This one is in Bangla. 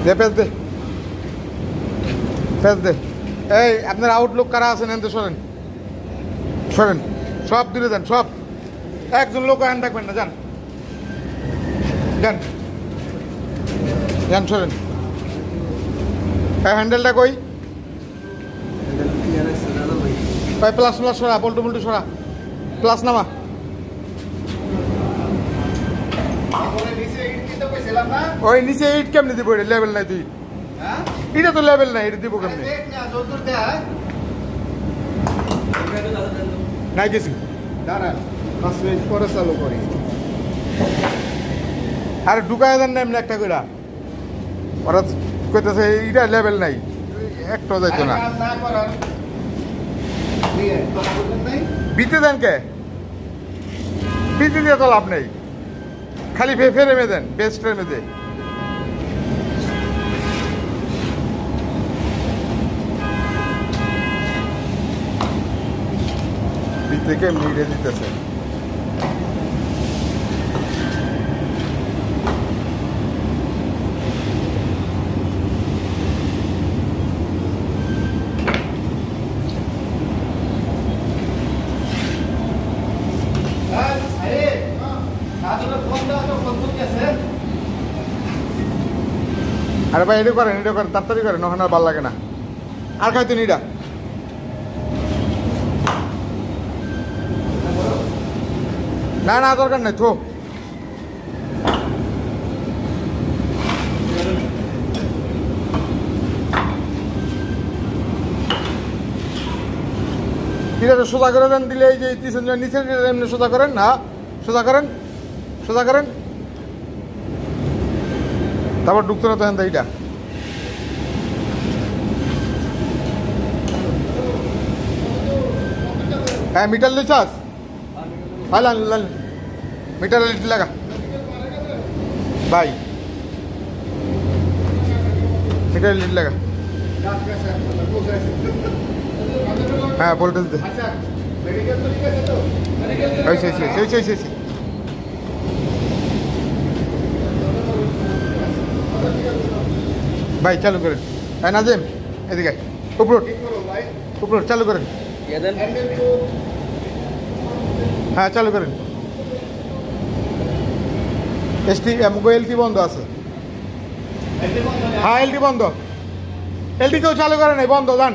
দে পেজ দে, পেজ দে। এই আপনার আউটলুক কারা আছেন এনতে সরেন, সরেন, সব দূরে যান, সব। একজন লোক হ্যান্ড থাকবেন না, যান যান যান, সরেন। হ্যান্ডেলটা কই? ভাই প্লাস প্লাস সরা, পল্টু পল্টু সরা, প্লাস নামা। ওই নিচে ইট কেমনি দিব? এটা লেভেল নাই, তুই এটা তো লেভেল নাই, এটা দিব কেমনি? নাই কিছু, দাঁড়ান 5 মিনিট পরে চালু করি। আরে ঢুকায় দেন না এমনি একটা কইরা। ওরা কইতেছে এটা লেভেল নাই, একটা যাইতো না। বিতে দেন কে? বিতে দিয়ে তো লাভ নেই, খালি ফেরেমে দেন, বেস্ট ফ্রেমে দে। বিতে কে মিড়ে দিতেছে। আরে ভাই এটা করেন, এটা করেন, তাড়াতাড়ি করেন, ওখানে আর ভালো লাগে না। আর খাইতেন এটা? না না দরকার নাই, থো। এটা সোজা করে দেন, দিলে এই যে নিচের এমনি সোজা করেন না, সোজা করেন, সোজা করেন, তারপর ঢুকতে না তো হ্যাঁ এইটা। হ্যাঁ মিটার লিচাস, হ্যাঁ লাল লাল মিটার লিট লাগা ভাই, মিটার লিট লাগা। হ্যাঁ ভোল্টেজ দে, ভাই চালু করেন। হ্যাঁ নাজিম এদিকে, উপর উপর চালু করেন। হ্যাঁ চালু করেন। এলটি বন্ধ আছে। হ্যাঁ এলটি বন্ধ, এলটি কেউ চালু করে নাই, বন্ধ, যান।